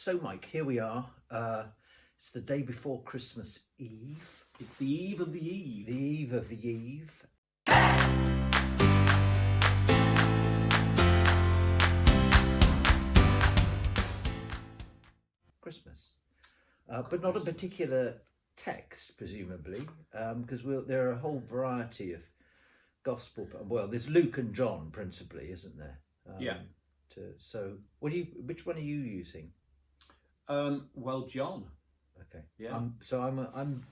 So, Mike, here we are. It's the day before Christmas Eve. It's the eve of the eve. The eve of the eve. Christmas. But not a particular text, presumably, because there are a whole variety of gospel. Well, there's Luke and John principally, isn't there? Yeah. So, which one are you using? Well, John. Okay. Yeah. I'm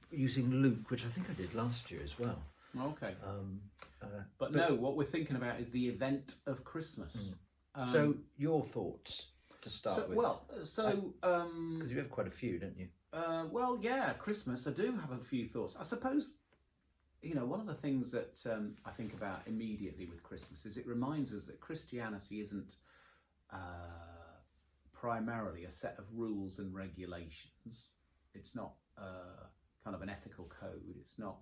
using Luke, which I think I did last year as well. Okay. But no, what we're thinking about is the event of Christmas. So your thoughts to start with. Well, because you have quite a few, don't you? Well, yeah, Christmas. I do have a few thoughts. I suppose, one of the things that I think about immediately with Christmas is it reminds us that Christianity isn't primarily a set of rules and regulations. It's not kind of an ethical code. It's not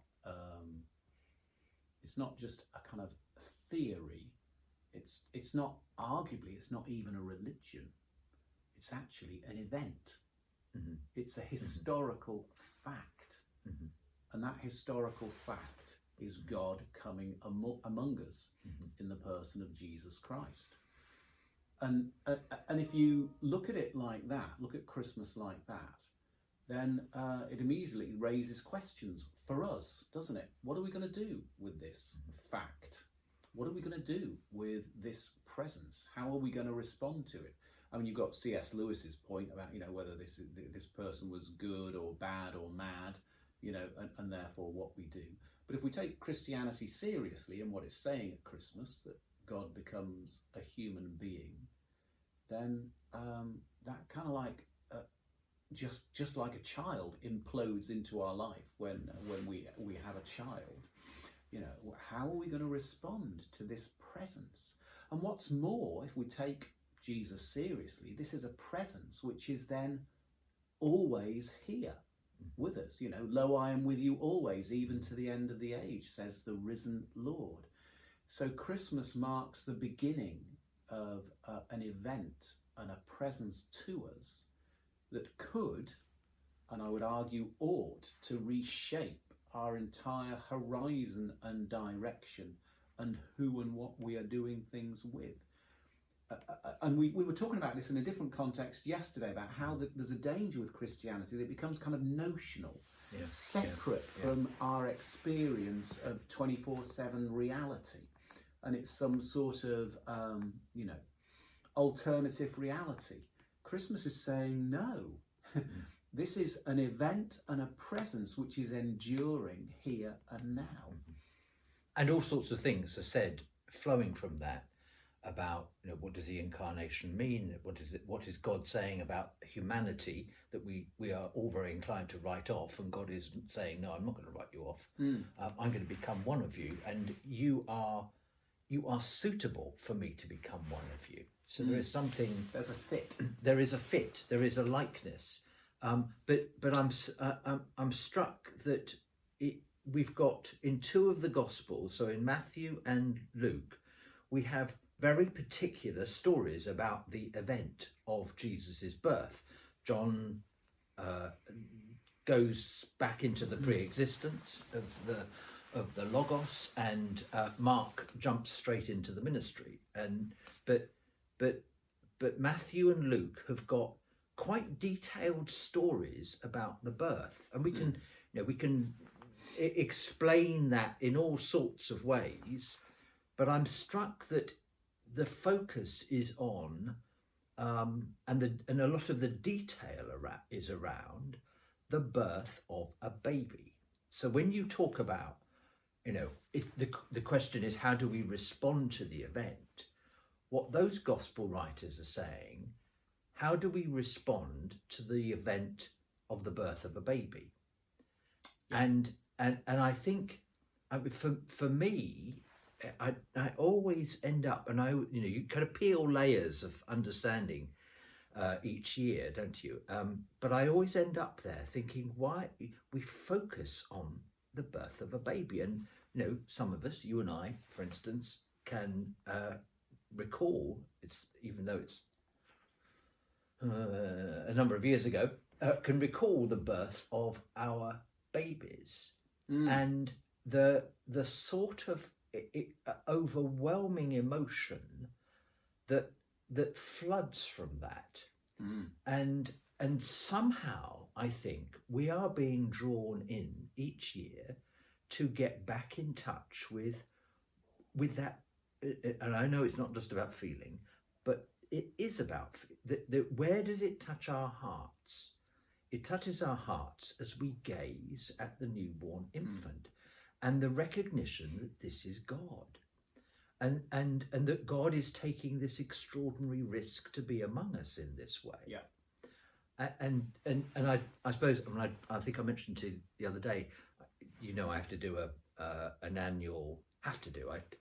just a kind of theory. It's not even a religion. It's actually an event. Mm-hmm. It's a historical fact. Mm-hmm. And that historical fact is God coming among us in the person of Jesus Christ. And if you look at it like that, look at Christmas like that, then it immediately raises questions for us, doesn't it? What are we going to do with this fact? What are we going to do with this presence? How are we going to respond to it? I mean, you've got C.S. Lewis's point about, whether this person was good or bad or mad, and therefore what we do. But if we take Christianity seriously and what it's saying at Christmas, that God becomes a human being, then that kind of like just like a child implodes into our life when we have a child. How are we going to respond to this presence? And what's more, if we take Jesus seriously, this is a presence which is then always here with us. Lo, I am with you always, even to the end of the age, says the risen Lord. So Christmas marks the beginning of an event and a presence to us that could, and I would argue ought, to reshape our entire horizon and direction and who and what we are doing things with. And we were talking about this in a different context yesterday, about how there's a danger with Christianity that it becomes kind of notional, separate from our experience of 24/7 reality. And it's some sort of, alternative reality. Christmas is saying no. This is an event and a presence which is enduring here and now. And all sorts of things are said flowing from that about, what does the incarnation mean? What is God saying about humanity that we are all very inclined to write off, and God is saying, no, I'm not going to write you off. I'm going to become one of you, and you are suitable for me to become one of you. So there is something. There's a fit. There is a fit. There is a likeness. But I'm struck that we've got in two of the Gospels, so in Matthew and Luke, we have very particular stories about the event of Jesus's birth. John goes back into the pre-existence of the Logos, and Mark jumps straight into the ministry. But Matthew and Luke have got quite detailed stories about the birth, and we can explain that in all sorts of ways. But I'm struck that the focus is on, and a lot of the detail is around the birth of a baby. So when you talk about, the question is, how do we respond to the event? What those gospel writers are saying, how do we respond to the event of the birth of a baby? Yeah. And I think, for me, I always end up, and you kind of peel layers of understanding each year, don't you? But I always end up there thinking, why we focus on the birth of a baby. And some of us, you and I, for instance, can recall, even though it's a number of years ago, can recall the birth of our babies and the sort of overwhelming emotion that floods from that, and somehow I think we are being drawn in each year to get back in touch with that. And I know it's not just about feeling, but it is about where does it touch our hearts? It touches our hearts as we gaze at the newborn infant and the recognition that this is God, and that God is taking this extraordinary risk to be among us in this way. Yeah. And I suppose, I think I mentioned to you the other day, I have to do an annual.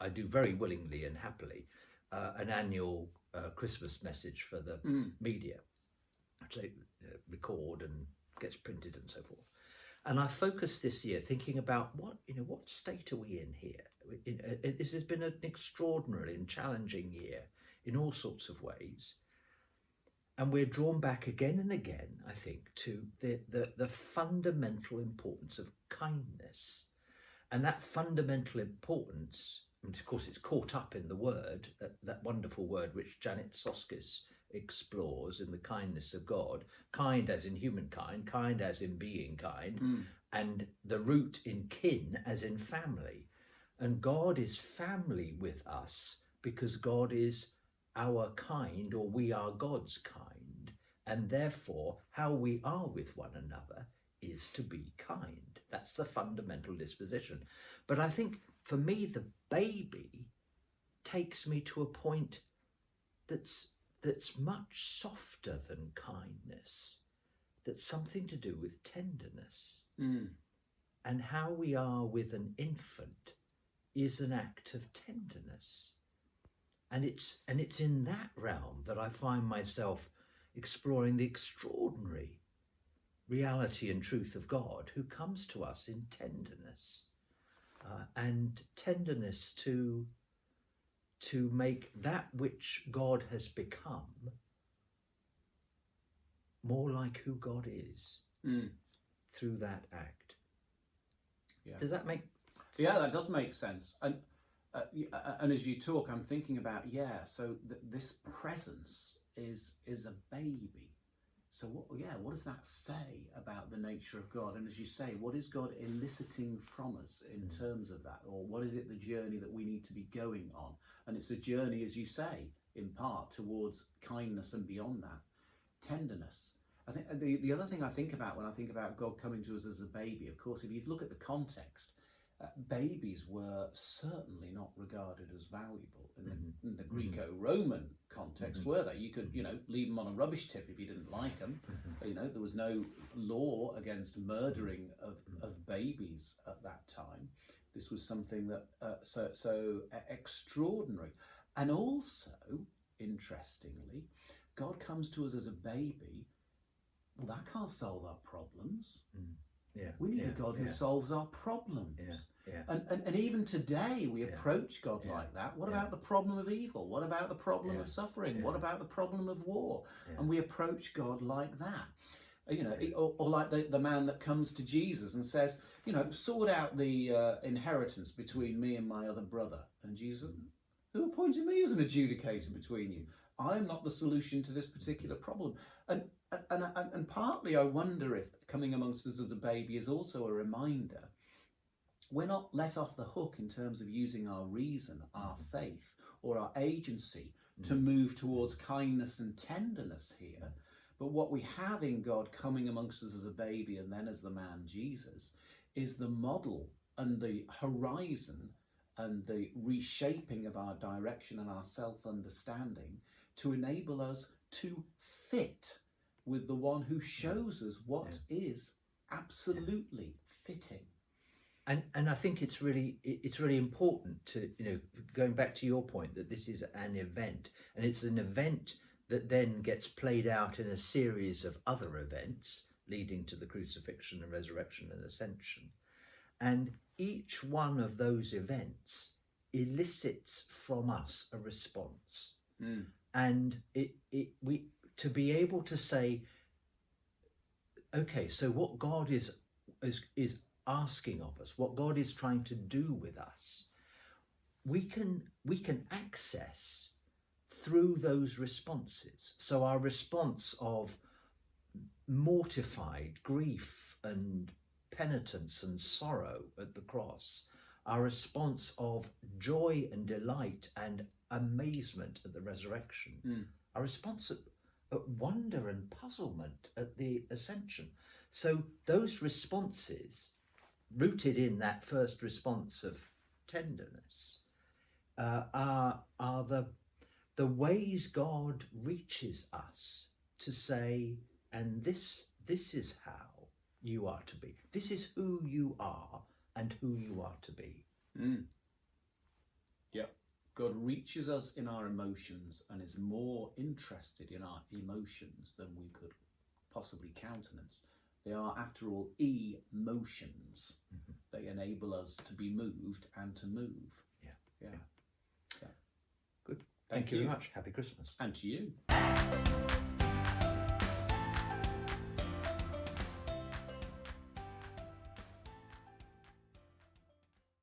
I do very willingly and happily an annual Christmas message for the media, which they record and gets printed and so forth. And I focused this year thinking about what state are we in here? This has been an extraordinary and challenging year in all sorts of ways. And we're drawn back again and again, I think, to the fundamental importance of kindness. And that fundamental importance, and of course it's caught up in the word, that wonderful word which Janet Soskis explores in The Kindness of God, kind as in humankind, kind as in being kind, and the root in kin as in family. And God is family with us because God is our kind, or we are God's kind, and therefore how we are with one another is to be kind. That's the fundamental disposition. But I think for me the baby takes me to a point that's much softer than kindness, that's something to do with tenderness. And how we are with an infant is an act of tenderness. And it's in that realm that I find myself exploring the extraordinary reality and truth of God, who comes to us in tenderness, and tenderness to make that which God has become more like who God is through that act. Yeah. Does that make sense? Yeah, that does make sense. And as you talk, I'm thinking about, so this presence is a baby. So what does that say about the nature of God? And as you say, what is God eliciting from us in terms of that? Or what is it, the journey that we need to be going on? And it's a journey, as you say, in part towards kindness and beyond that, tenderness. I think the other thing I think about when I think about God coming to us as a baby, of course, if you look at the context, babies were certainly not regarded as valuable in the Greco-Roman context, were they? You could, leave them on a rubbish tip if you didn't like them. There was no law against murdering of babies at that time. This was something that so extraordinary. And also, interestingly, God comes to us as a baby. Well, that can't solve our problems. We need a God who solves our problems. And even today we approach God like that. What about the problem of evil? What about the problem of suffering? What about the problem of war? And we approach God like that. Or like the man that comes to Jesus and says, sort out the inheritance between me and my other brother. And Jesus, who appointed me as an adjudicator between you? I am not the solution to this particular problem. And partly I wonder if coming amongst us as a baby is also a reminder we're not let off the hook in terms of using our reason, our faith, or our agency to move towards kindness and tenderness here. But what we have in God coming amongst us as a baby and then as the man Jesus is the model and the horizon and the reshaping of our direction and our self-understanding to enable us to fit with the one who shows us what is absolutely fitting. And I think it's really important to, going back to your point, that this is an event, and it's an event that then gets played out in a series of other events leading to the crucifixion and resurrection and ascension. And each one of those events elicits from us a response. And to be able to say, okay, so what God is asking of us, what God is trying to do with us, we can access through those responses. So our response of mortified grief and penitence and sorrow at the cross, our response of joy and delight and amazement at the resurrection, our response at wonder and puzzlement at the ascension. So those responses, rooted in that first response of tenderness, are the ways God reaches us to say, and this is how you are to be. This is who you are and who you are to be. Yep. God reaches us in our emotions and is more interested in our emotions than we could possibly countenance. They are, after all, emotions. They enable us to be moved and to move. Yeah. Good. Thank you very much. Happy Christmas. And to you.